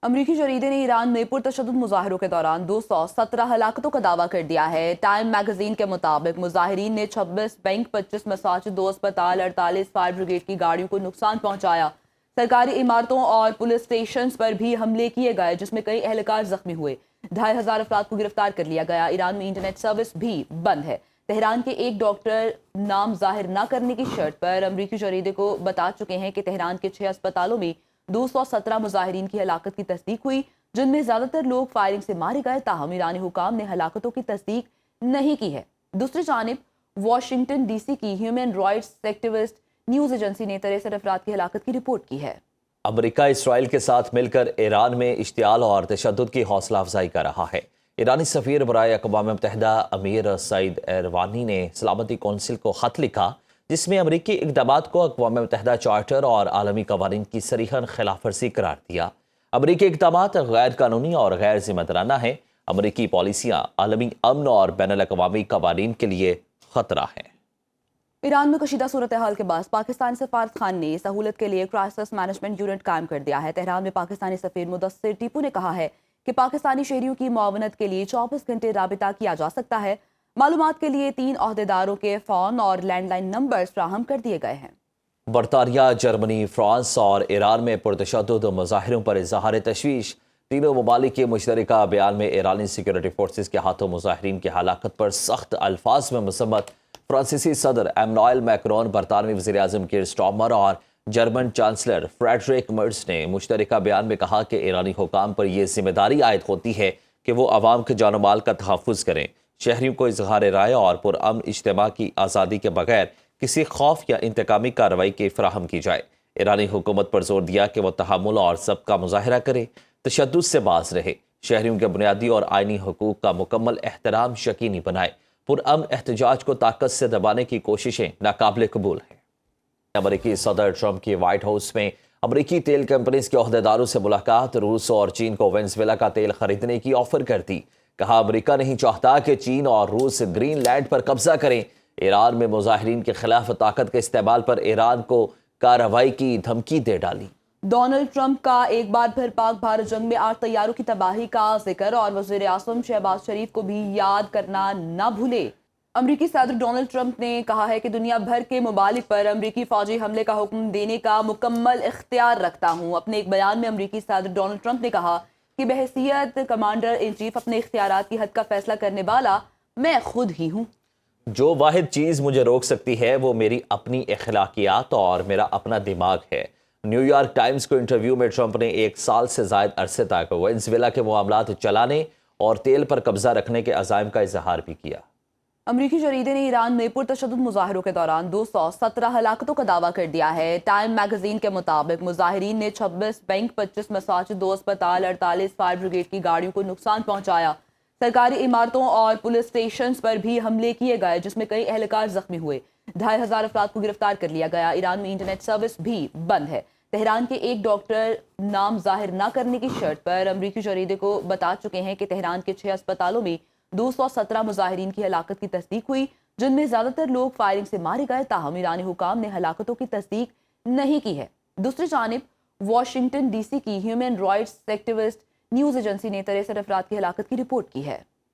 امریکی جریدے نے ایران میں پرتشدد مظاہروں کے دوران 217 ہلاکتوں کا دعویٰ کر دیا ہے۔ ٹائم میگزین کے مطابق مظاہرین نے 26 بینک، 25 مساجد، 2 اسپتال، 48 فائر بریگیڈ کی گاڑیوں کو نقصان پہنچایا۔ سرکاری عمارتوں اور پولیس اسٹیشنز پر بھی حملے کیے گئے جس میں کئی اہلکار زخمی ہوئے۔ 2500 افراد کو گرفتار کر لیا گیا۔ ایران میں انٹرنیٹ سروس بھی بند ہے۔ تہران کے ایک ڈاکٹر نام ظاہر نہ کرنے کی شرط پر امریکی جریدے کو بتا چکے ہیں کہ تہران کے 6 اسپتالوں میں 217 مظاہرین کی ہلاکت کی تصدیق ہوئی، جن میں زیادہ تر لوگ فائرنگ سے مارے گئے، تاہم ایرانی حکام نے ہلاکتوں کی تصدیق نہیں کی ہے۔ دوسری جانب واشنگٹن ڈی سی کی human rights activist news agency نے 63 افراد کی ہلاکت کی رپورٹ کی ہے۔ امریکہ اسرائیل کے ساتھ مل کر ایران میں اشتعال اور تشدد کی حوصلہ افزائی کر رہا ہے۔ ایرانی سفیر برائے اقوام متحدہ امیر سعید ایروانی نے سلامتی کونسل کو خط لکھا جس میں امریکی اقدامات کو اقوام متحدہ چارٹر اور عالمی قوانین کی صریحاً خلاف ورزی قرار دیا۔ امریکی اقدامات غیر قانونی اور غیر ذمہ دارانہ ہیں۔ امریکی پالیسیاں عالمی امن اور بین الاقوامی قوانین کے لیے خطرہ ہیں۔ ایران میں کشیدہ صورتحال کے باعث پاکستانی سفارت خان نے سہولت کے لیے کرائسس مینجمنٹ یونٹ قائم کر دیا ہے۔ تہران میں پاکستانی سفیر مدثر ٹیپو نے کہا ہے کہ پاکستانی شہریوں کی معاونت کے لیے 24 گھنٹے رابطہ کیا جا سکتا ہے۔ معلومات کے لیے 3 عہدیداروں کے فون اور لینڈ لائن نمبرز فراہم کر دیے گئے ہیں۔ برطانیہ، جرمنی، فرانس اور ایران میں پرتشدد مظاہروں پر اظہار تشویش۔ تینوں ممالک کے مشترکہ بیان میں ایرانی سیکورٹی فورسز کے ہاتھوں مظاہرین کی ہلاکت پر سخت الفاظ میں مذمت۔ فرانسیسی صدر ایمانوئل میکرون، برطانوی وزیر اعظم کیر سٹارمر اور جرمن چانسلر فریڈرک مرز نے مشترکہ بیان میں کہا کہ ایرانی حکام پر یہ ذمہ داری عائد ہوتی ہے کہ وہ عوام کے جان و مال کا تحفظ کریں۔ شہریوں کو اظہار رائے اور پرامن اجتماع کی آزادی کے بغیر کسی خوف یا انتقامی کارروائی کی فراہم کی جائے۔ ایرانی حکومت پر زور دیا کہ وہ تحمل اور ضبط کا مظاہرہ کرے، تشدد سے باز رہے، شہریوں کے بنیادی اور آئینی حقوق کا مکمل احترام یقینی بنائے۔ پرامن احتجاج کو طاقت سے دبانے کی کوششیں ناقابل قبول ہیں۔ امریکی صدر ٹرمپ کی وائٹ ہاؤس میں امریکی تیل کمپنیز کے عہدیداروں سے ملاقات۔ روس اور چین کو وینزویلا کا تیل خریدنے کی آفر کر دی۔ کہا امریکہ نہیں چاہتا کہ چین اور روس گرین لینڈ پر قبضہ کریں۔ ایران میں مظاہرین کے خلاف طاقت کے استعمال پر ایران کو کارروائی کی دھمکی دے ڈالی۔ ڈونلڈ ٹرمپ کا ایک بار پھر پاک بھارت جنگ میں 8 طیاروں کی تباہی کا ذکر اور وزیر اعظم شہباز شریف کو بھی یاد کرنا نہ بھولے۔ امریکی صدر ڈونلڈ ٹرمپ نے کہا ہے کہ دنیا بھر کے ممالک پر امریکی فوجی حملے کا حکم دینے کا مکمل اختیار رکھتا ہوں۔ اپنے ایک بیان میں امریکی صدر ڈونلڈ ٹرمپ نے کہا کہ بحیثیت کمانڈر ان چیف اپنے اختیارات کی حد کا فیصلہ کرنے والا میں خود ہی ہوں۔ جو واحد چیز مجھے روک سکتی ہے وہ میری اپنی اخلاقیات اور میرا اپنا دماغ ہے۔ نیو یارک ٹائمز کو انٹرویو میں ٹرمپ نے 1 سال سے زائد عرصے تک وینزویلا کے معاملات چلانے اور تیل پر قبضہ رکھنے کے عزائم کا اظہار بھی کیا۔ امریکی جریدے نے ایران میں پرتشدد مظاہروں کے دوران 217 ہلاکتوں کا دعویٰ کر دیا ہے۔ ٹائم میگزین کے مطابق مظاہرین نے 26 بینک، 25 مساجد، 2 اسپتال، 48 فائر بریگیڈ کی گاڑیوں کو نقصان پہنچایا۔ سرکاری عمارتوں اور پولیس اسٹیشنز پر بھی حملے کیے گئے جس میں کئی اہلکار زخمی ہوئے۔ 2500 افراد کو گرفتار کر لیا گیا۔ ایران میں انٹرنیٹ سروس بھی بند ہے۔ تہران کے ایک ڈاکٹر نام ظاہر نہ کرنے کی شرط پر امریکی جریدے کو بتا چکے ہیں کہ تہران کے 6 اسپتالوں میں 217 مظاہرین کی ہلاکت کی تصدیق ہوئی، جن میں زیادہ تر لوگ فائرنگ سے مارے گئے، تاہم ایرانی حکام نے ہلاکتوں کی تصدیق نہیں کی ہے۔ دوسری جانب واشنگٹن ڈی سی کی human rights activist news agency نے 63 افراد کی ہلاکت کی رپورٹ کی ہے۔